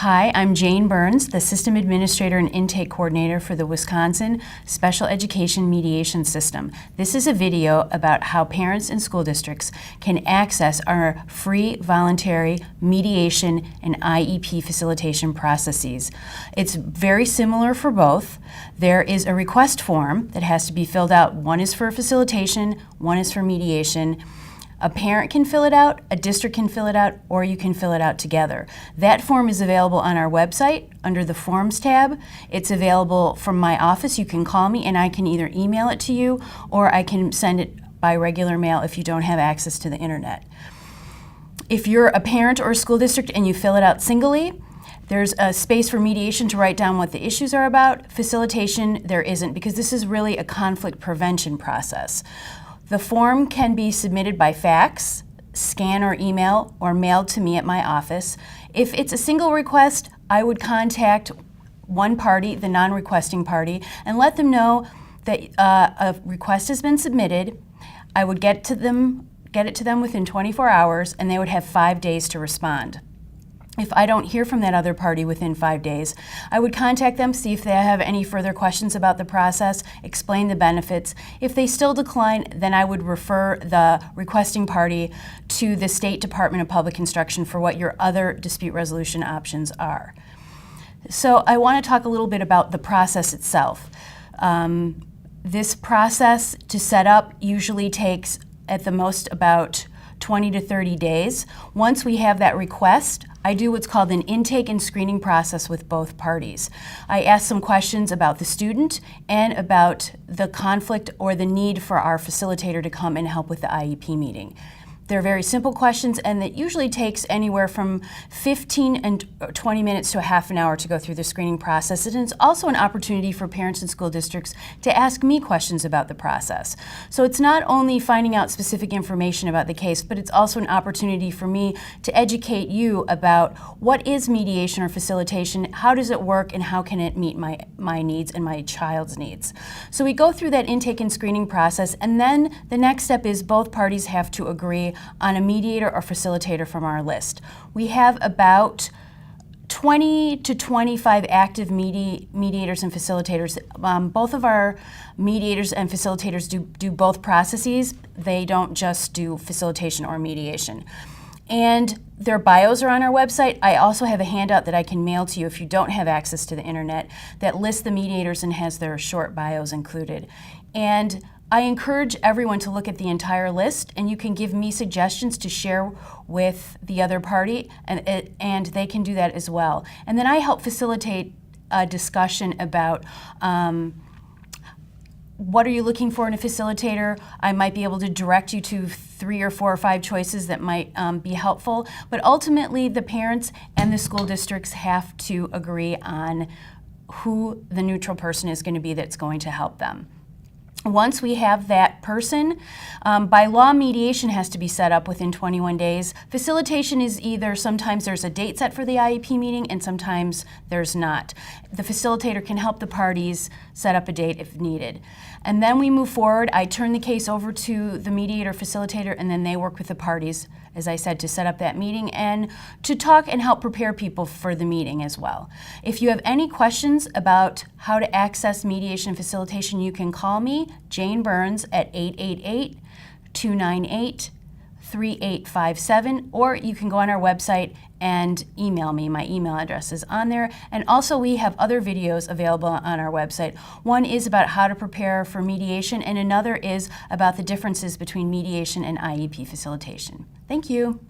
Hi, I'm Jane Burns, the System Administrator and Intake Coordinator for the Wisconsin Special Education Mediation System. This is a video about how parents and school districts can access our free voluntary mediation and IEP facilitation processes. It's very similar for both. There is a request form that has to be filled out. One is for facilitation, one is for mediation. A parent can fill it out, a district can fill it out, or you can fill it out together. That form is available on our website under the Forms tab. It's available from my office. You can call me and I can either email it to you or I can send it by regular mail if you don't have access to the internet. If you're a parent or a school district and you fill it out singly, there's a space for mediation to write down what the issues are about. Facilitation, there isn't, because this is really a conflict prevention process. The form can be submitted by fax, scan or email, or mailed to me at my office. If it's a single request, I would contact one party, the non-requesting party, and let them know that a request has been submitted. I would get it to them within 24 hours, and they would have 5 days to respond. If I don't hear from that other party within 5 days, I would contact them, see if they have any further questions about the process, explain the benefits. If they still decline, then I would refer the requesting party to the State Department of Public Instruction for what your other dispute resolution options are. So I want to talk a little bit about the process itself. This process to set up usually takes at the most about 20 to 30 days. Once we have that request, I do what's called an intake and screening process with both parties. I ask some questions about the student and about the conflict or the need for our facilitator to come and help with the IEP meeting. They're very simple questions, and it usually takes anywhere from 15 and 20 minutes to a half an hour to go through the screening process. And it's also an opportunity for parents and school districts to ask me questions about the process. So it's not only finding out specific information about the case, but it's also an opportunity for me to educate you about what is mediation or facilitation, how does it work, and how can it meet my needs and my child's needs. So we go through that intake and screening process, and then the next step is both parties have to agree on a mediator or facilitator from our list. We have about 20 to 25 active mediators and facilitators. Both of our mediators and facilitators do both processes. They don't just do facilitation or mediation. And their bios are on our website. I also have a handout that I can mail to you if you don't have access to the internet that lists the mediators and has their short bios included. And I encourage everyone to look at the entire list, and you can give me suggestions to share with the other party, and they can do that as well. And then I help facilitate a discussion about what are you looking for in a facilitator. I might be able to direct you to 3 or 4 or 5 choices that might be helpful, but ultimately the parents and the school districts have to agree on who the neutral person is going to be that's going to help them. Once we have that person, by law, mediation has to be set up within 21 days. Facilitation is either sometimes there's a date set for the IEP meeting and sometimes there's not. The facilitator can help the parties set up a date if needed. And then we move forward. I turn the case over to the mediator facilitator, and then they work with the parties, as I said, to set up that meeting and to talk and help prepare people for the meeting as well. If you have any questions about how to access mediation and facilitation, you can call me, Jane Burns, at 888-298-3857, or you can go on our website and email me. My email address is on there. And also we have other videos available on our website. One is about how to prepare for mediation, and another is about the differences between mediation and IEP facilitation. Thank you.